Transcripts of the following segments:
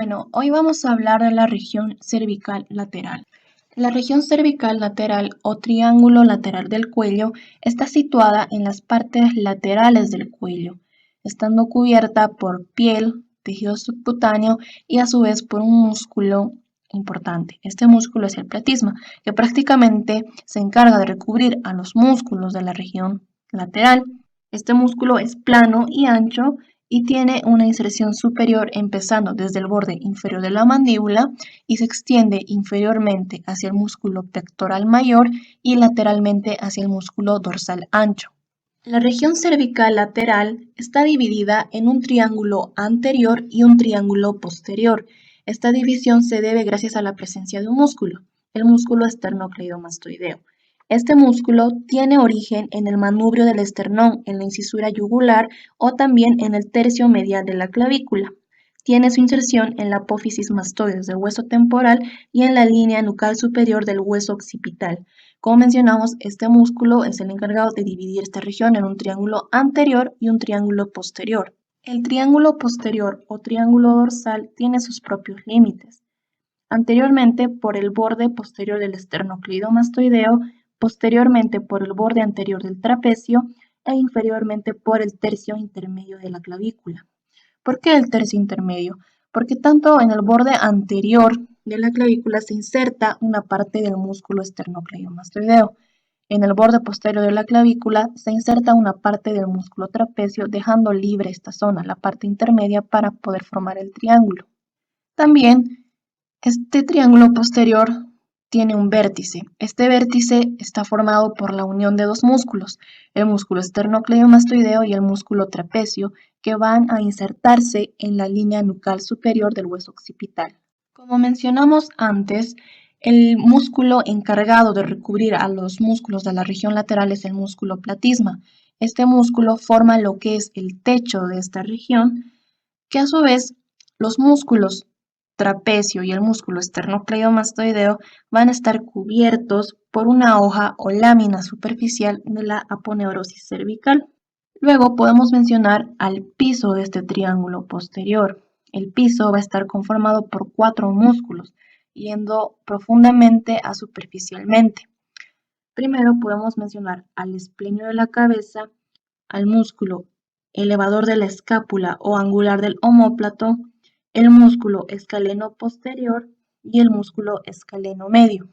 Bueno, hoy vamos a hablar de la región cervical lateral. La región cervical lateral o triángulo lateral del cuello está situada en las partes laterales del cuello, estando cubierta por piel, tejido subcutáneo y a su vez por un músculo importante. Este músculo es el platisma, que prácticamente se encarga de recubrir a los músculos de la región lateral. Este músculo es plano y ancho y tiene una inserción superior empezando desde el borde inferior de la mandíbula y se extiende inferiormente hacia el músculo pectoral mayor y lateralmente hacia el músculo dorsal ancho. La región cervical lateral está dividida en un triángulo anterior y un triángulo posterior. Esta división se debe gracias a la presencia de un músculo, el músculo esternocleidomastoideo. Este músculo tiene origen en el manubrio del esternón, en la incisura yugular o también en el tercio medial de la clavícula. Tiene su inserción en la apófisis mastoides del hueso temporal y en la línea nucal superior del hueso occipital. Como mencionamos, este músculo es el encargado de dividir esta región en un triángulo anterior y un triángulo posterior. El triángulo posterior o triángulo dorsal tiene sus propios límites. Anteriormente por el borde posterior del esternocleidomastoideo, posteriormente por el borde anterior del trapecio e inferiormente por el tercio intermedio de la clavícula. ¿Por qué el tercio intermedio? Porque tanto en el borde anterior de la clavícula se inserta una parte del músculo esternocleidomastoideo. En el borde posterior de la clavícula se inserta una parte del músculo trapecio, dejando libre esta zona, la parte intermedia, para poder formar el triángulo. También este triángulo posterior tiene un vértice. Este vértice está formado por la unión de dos músculos, el músculo esternocleidomastoideo y el músculo trapecio, que van a insertarse en la línea nucal superior del hueso occipital. Como mencionamos antes, el músculo encargado de recubrir a los músculos de la región lateral es el músculo platisma. Este músculo forma lo que es el techo de esta región, que a su vez los músculos trapecio y el músculo esternocleidomastoideo van a estar cubiertos por una hoja o lámina superficial de la aponeurosis cervical. Luego podemos mencionar al piso de este triángulo posterior. El piso va a estar conformado por 4 músculos, yendo profundamente a superficialmente. Primero podemos mencionar al esplenio de la cabeza, al músculo elevador de la escápula o angular del omóplato, el músculo escaleno posterior y el músculo escaleno medio.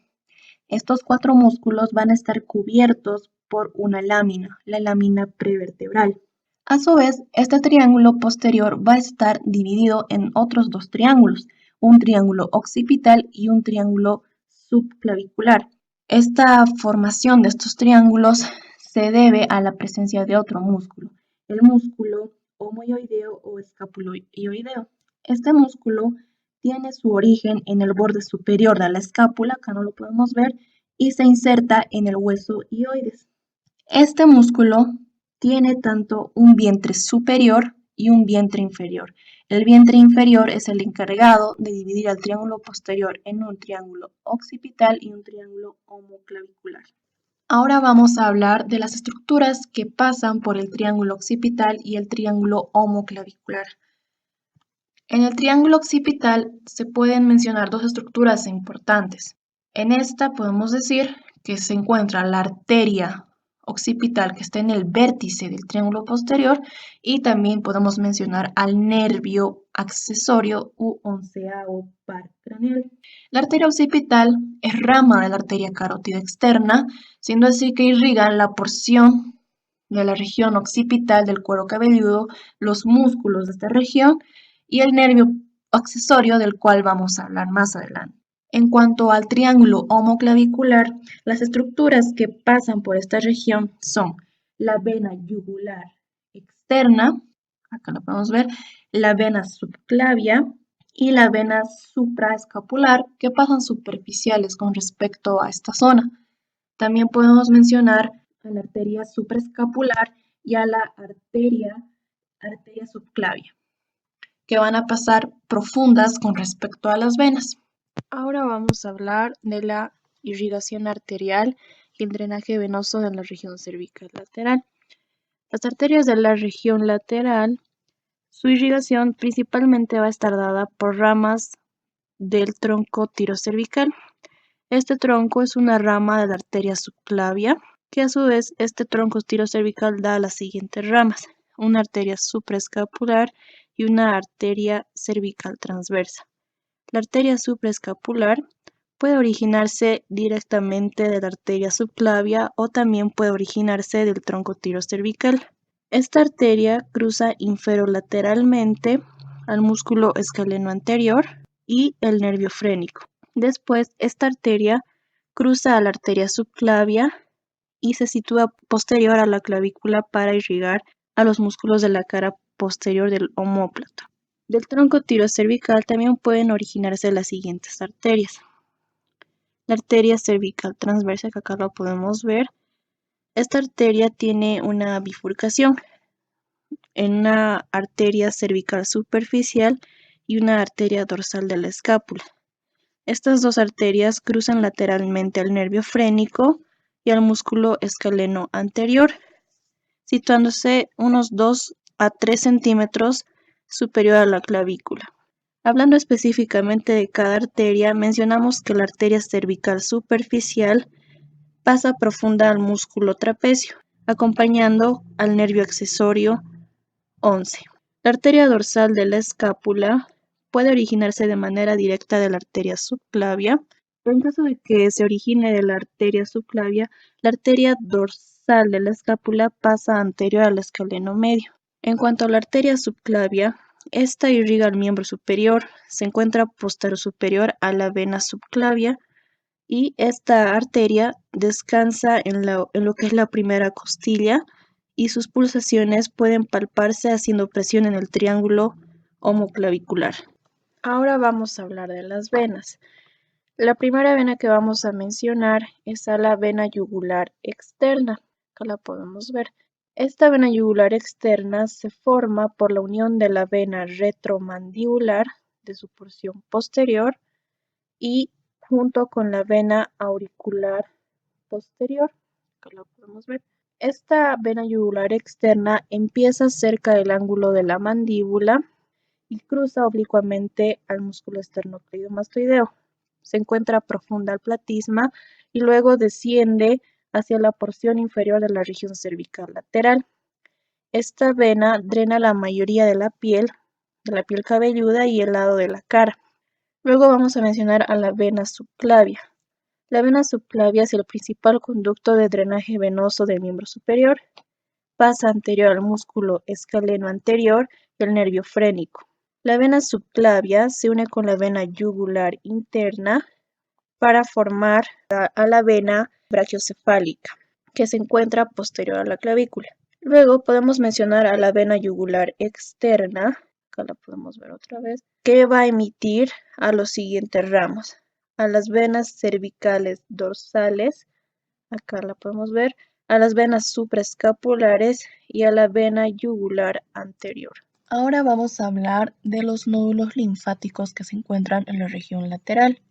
Estos 4 músculos van a estar cubiertos por una lámina, la lámina prevertebral. A su vez, este triángulo posterior va a estar dividido en otros 2 triángulos, un triángulo occipital y un triángulo subclavicular. Esta formación de estos triángulos se debe a la presencia de otro músculo, el músculo homoioideo o escapuloideo. Este músculo tiene su origen en el borde superior de la escápula, acá no lo podemos ver, y se inserta en el hueso hioides. Este músculo tiene tanto un vientre superior y un vientre inferior. El vientre inferior es el encargado de dividir al triángulo posterior en un triángulo occipital y un triángulo homoclavicular. Ahora vamos a hablar de las estructuras que pasan por el triángulo occipital y el triángulo homoclavicular. En el triángulo occipital se pueden mencionar 2 estructuras importantes. En esta podemos decir que se encuentra la arteria occipital que está en el vértice del triángulo posterior y también podemos mencionar al nervio accesorio u onceavo par craneal. La arteria occipital es rama de la arteria carótida externa, siendo así que irriga la porción de la región occipital del cuero cabelludo, los músculos de esta región y el nervio accesorio del cual vamos a hablar más adelante. En cuanto al triángulo homoclavicular, las estructuras que pasan por esta región son la vena yugular externa, acá lo podemos ver, la vena subclavia y la vena supraescapular, que pasan superficiales con respecto a esta zona. También podemos mencionar a la arteria supraescapular y a la arteria subclavia, que van a pasar profundas con respecto a las venas. Ahora vamos a hablar de la irrigación arterial y el drenaje venoso de la región cervical lateral. Las arterias de la región lateral Su irrigación principalmente va a estar dada por ramas del tronco tirocervical. Este tronco es una rama de la arteria subclavia, que a su vez este tronco tirocervical da a las siguientes ramas: una arteria supraescapular y una arteria cervical transversa. La arteria supraescapular puede originarse directamente de la arteria subclavia o también puede originarse del tronco tirocervical. Esta arteria cruza inferolateralmente al músculo escaleno anterior y el nervio frénico. Después, esta arteria cruza a la arteria subclavia y se sitúa posterior a la clavícula para irrigar a los músculos de la cara posterior del omóplato. Del tronco tirocervical también pueden originarse las siguientes arterias: la arteria cervical transversa, que acá la podemos ver. Esta arteria tiene una bifurcación en una arteria cervical superficial y una arteria dorsal de la escápula. Estas dos arterias cruzan lateralmente al nervio frénico y al músculo escaleno anterior, situándose unos 2 a 3 centímetros superior a la clavícula. Hablando específicamente de cada arteria, mencionamos que la arteria cervical superficial pasa profunda al músculo trapecio, acompañando al nervio accesorio 11. La arteria dorsal de la escápula puede originarse de manera directa de la arteria subclavia. En caso de que se origine de la arteria subclavia, la arteria dorsal de la escápula pasa anterior al escaleno medio. En cuanto a la arteria subclavia, esta irriga el miembro superior, se encuentra posterior superior a la vena subclavia y esta arteria descansa en lo que es la primera costilla y sus pulsaciones pueden palparse haciendo presión en el triángulo homoclavicular. Ahora vamos a hablar de las venas. La primera vena que vamos a mencionar es a la vena yugular externa. Acá la podemos ver. Esta vena yugular externa se forma por la unión de la vena retromandibular de su porción posterior y junto con la vena auricular posterior. Acá la podemos ver. Esta vena yugular externa empieza cerca del ángulo de la mandíbula y cruza oblicuamente al músculo esternocleidomastoideo. Se encuentra profunda al platisma y luego desciende hacia la porción inferior de la región cervical lateral. Esta vena drena la mayoría de la piel cabelluda y el lado de la cara. Luego vamos a mencionar a la vena subclavia. La vena subclavia es el principal conducto de drenaje venoso del miembro superior. Pasa anterior al músculo escaleno anterior y el nervio frénico. La vena subclavia se une con la vena yugular interna para formar a la vena brachiocefálica, que se encuentra posterior a la clavícula. Luego podemos mencionar a la vena yugular externa, acá la podemos ver otra vez, que va a emitir a los siguientes ramos: a las venas cervicales dorsales, acá la podemos ver, a las venas supraescapulares y a la vena yugular anterior. Ahora vamos a hablar de los nódulos linfáticos que se encuentran en la región lateral.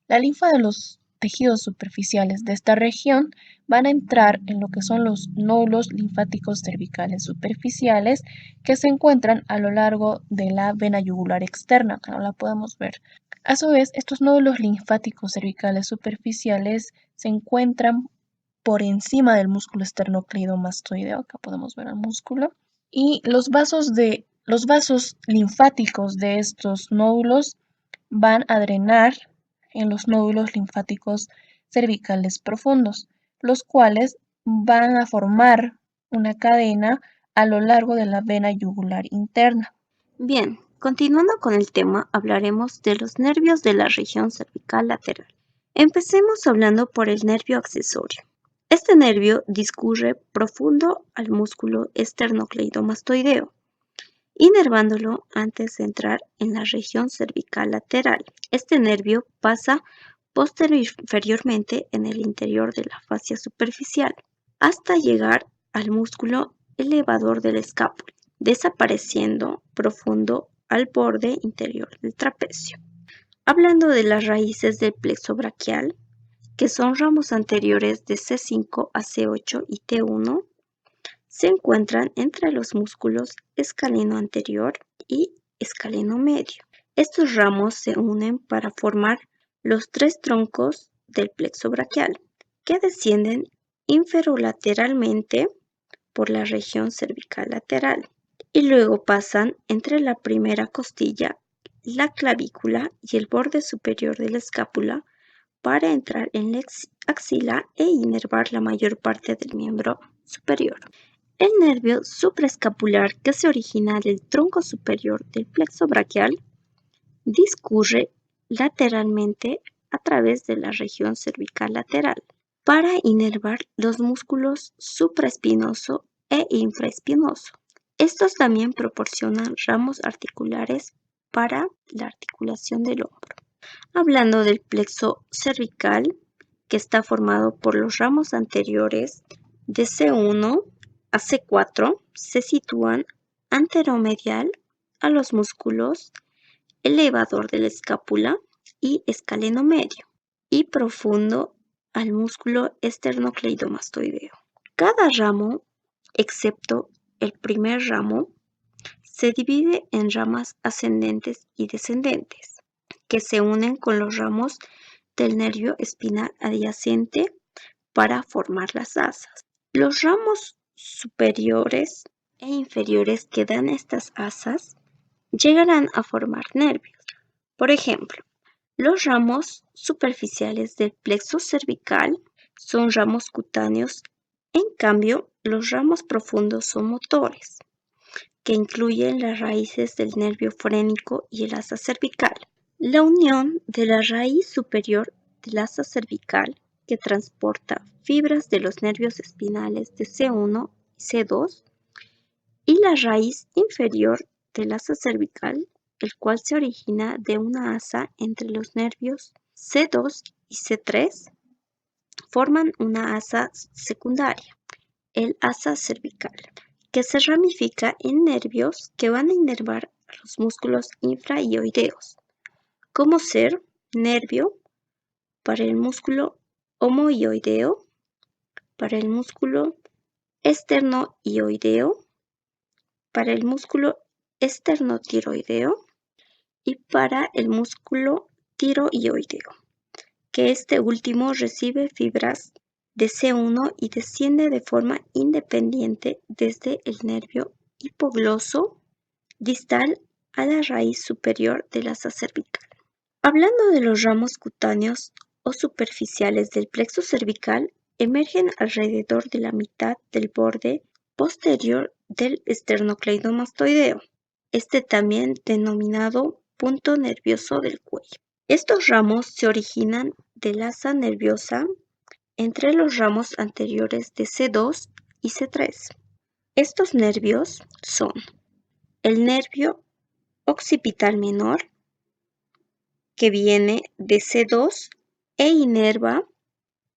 La linfa de los tejidos superficiales de esta región van a entrar en lo que son los nódulos linfáticos cervicales superficiales que se encuentran a lo largo de la vena yugular externa, que no la podemos ver. A su vez, estos nódulos linfáticos cervicales superficiales se encuentran por encima del músculo esternocleidomastoideo, acá podemos ver el músculo, y los vasos linfáticos de estos nódulos van a drenar en los nódulos linfáticos cervicales profundos, los cuales van a formar una cadena a lo largo de la vena yugular interna. Bien, continuando con el tema, hablaremos de los nervios de la región cervical lateral. Empecemos hablando por el nervio accesorio. Este nervio discurre profundo al músculo esternocleidomastoideo, inervándolo antes de entrar en la región cervical lateral. Este nervio pasa posteriormente en el interior de la fascia superficial, hasta llegar al músculo elevador de la escápula, desapareciendo profundo al borde interior del trapecio. Hablando de las raíces del plexo braquial, que son ramos anteriores de C5 a C8 y T1, se encuentran entre los músculos escaleno anterior y escaleno medio. Estos ramos se unen para formar los tres troncos del plexo braquial, que descienden inferolateralmente por la región cervical lateral y luego pasan entre la primera costilla, la clavícula y el borde superior de la escápula para entrar en la axila e inervar la mayor parte del miembro superior. El nervio supraescapular, que se origina del tronco superior del plexo braquial, discurre lateralmente a través de la región cervical lateral para inervar los músculos supraespinoso e infraespinoso. Estos también proporcionan ramos articulares para la articulación del hombro. Hablando del plexo cervical, que está formado por los ramos anteriores de C1 a C4, se sitúan anteromedial a los músculos elevador de la escápula y escaleno medio, y profundo al músculo esternocleidomastoideo. Cada ramo, excepto el primer ramo, se divide en ramas ascendentes y descendentes, que se unen con los ramos del nervio espinal adyacente para formar las asas. Los ramos superiores e inferiores que dan estas asas llegarán a formar nervios. Por ejemplo, los ramos superficiales del plexo cervical son ramos cutáneos, en cambio, los ramos profundos son motores, que incluyen las raíces del nervio frénico y el asa cervical. La unión de la raíz superior del asa cervical, que transporta fibras de los nervios espinales de C1 y C2, y la raíz inferior del asa cervical, el cual se origina de una asa entre los nervios C2 y C3, forman una asa secundaria, el asa cervical, que se ramifica en nervios que van a inervar a los músculos infrahioideos, como ser nervio para el músculo homohioideo, para el músculo esternohioideo, para el músculo esternotiroideo y para el músculo tiroideo, que este último recibe fibras de C1 y desciende de forma independiente desde el nervio hipogloso distal a la raíz superior del asa cervical. Hablando de los ramos cutáneos o superficiales del plexo cervical, emergen alrededor de la mitad del borde posterior del esternocleidomastoideo, también denominado punto nervioso del cuello. Estos ramos se originan del asa nerviosa entre los ramos anteriores de C2 y C3. Estos nervios son el nervio occipital menor, que viene de C2 e inerva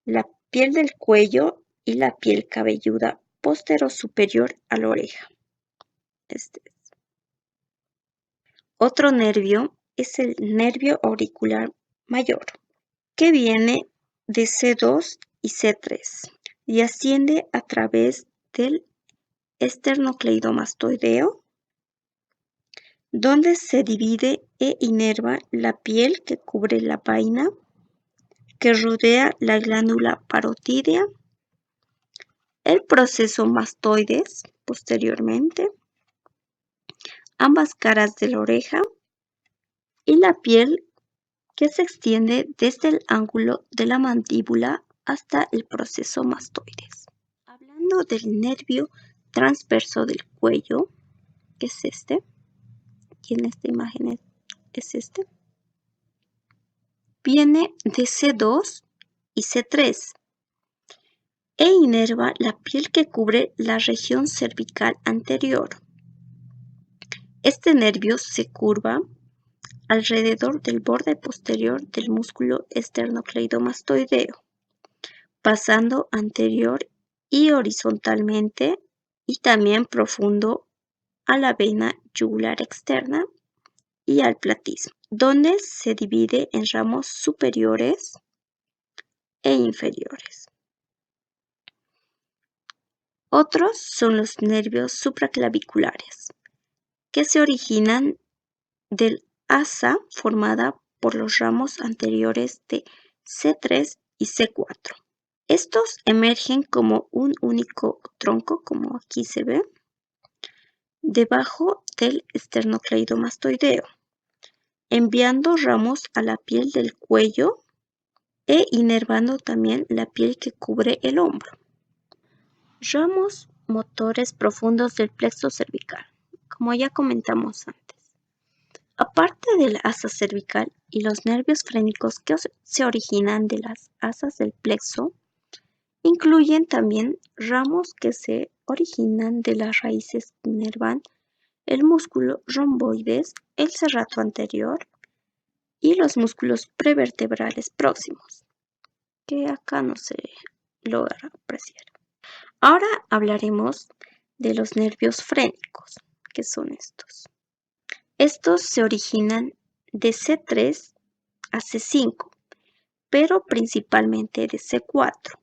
la piel del cuello y la piel cabelluda posterosuperior a la oreja. Otro nervio es el nervio auricular mayor, que viene de C2 y C3 y asciende a través del esternocleidomastoideo, donde se divide e inerva la piel que cubre la vaina, que rodea la glándula parotídea, el proceso mastoides posteriormente, ambas caras de la oreja y la piel que se extiende desde el ángulo de la mandíbula hasta el proceso mastoides. Hablando del nervio transverso del cuello, que es este, y en esta imagen es este, viene de C2 y C3 e inerva la piel que cubre la región cervical anterior. Este nervio se curva alrededor del borde posterior del músculo esternocleidomastoideo, pasando anterior y horizontalmente y también profundo a la vena yugular externa y al platismo, donde se divide en ramos superiores e inferiores. Otros son los nervios supraclaviculares, que se originan del asa formada por los ramos anteriores de C3 y C4. Estos emergen como un único tronco, como aquí se ve, debajo del esternocleidomastoideo, enviando ramos a la piel del cuello e inervando también la piel que cubre el hombro. Ramos motores profundos del plexo cervical, como ya comentamos antes. Aparte del asa cervical y los nervios frénicos que se originan de las asas del plexo, incluyen también ramos que se originan de las raíces que inervan el músculo romboides, el serrato anterior y los músculos prevertebrales próximos, que acá no se logra apreciar. Ahora hablaremos de los nervios frénicos, que son estos. Estos se originan de C3 a C5, pero principalmente de C4.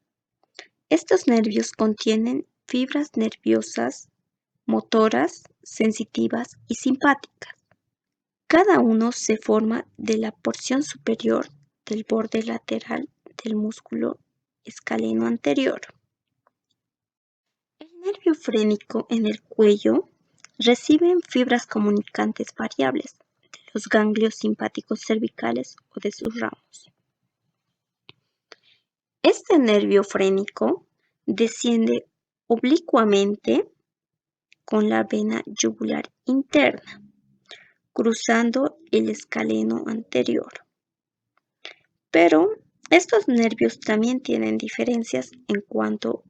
Estos nervios contienen fibras nerviosas, motoras, sensitivas y simpáticas. Cada uno se forma de la porción superior del borde lateral del músculo escaleno anterior. El nervio frénico en el cuello recibe fibras comunicantes variables de los ganglios simpáticos cervicales o de sus ramos. Este nervio frénico desciende oblicuamente con la vena yugular interna, cruzando el escaleno anterior. Pero estos nervios también tienen diferencias en cuanto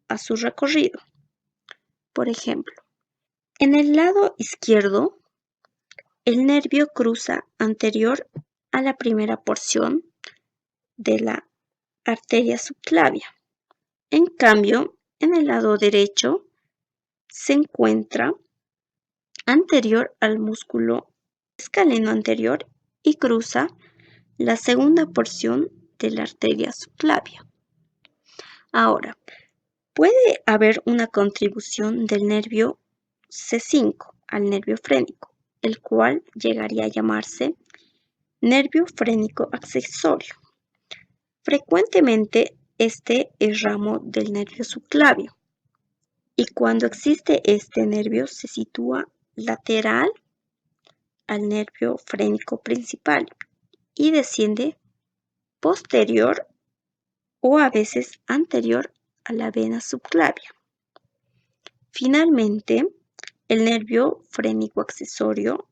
a su recorrido. Por ejemplo, en el lado izquierdo, el nervio cruza anterior a la primera porción de la arteria subclavia. En cambio, en el lado derecho se encuentra anterior al músculo escaleno anterior y cruza la segunda porción de la arteria subclavia. Ahora, puede haber una contribución del nervio C5 al nervio frénico, el cual llegaría a llamarse nervio frénico accesorio. Frecuentemente este es ramo del nervio subclavio y cuando existe este nervio se sitúa lateral al nervio frénico principal y desciende posterior o a veces anterior a la vena subclavia. Finalmente, el nervio frénico accesorio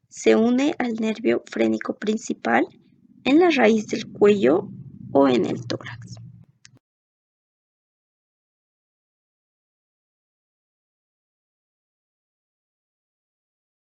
se une al nervio frénico principal en la raíz del cuello o en el tórax.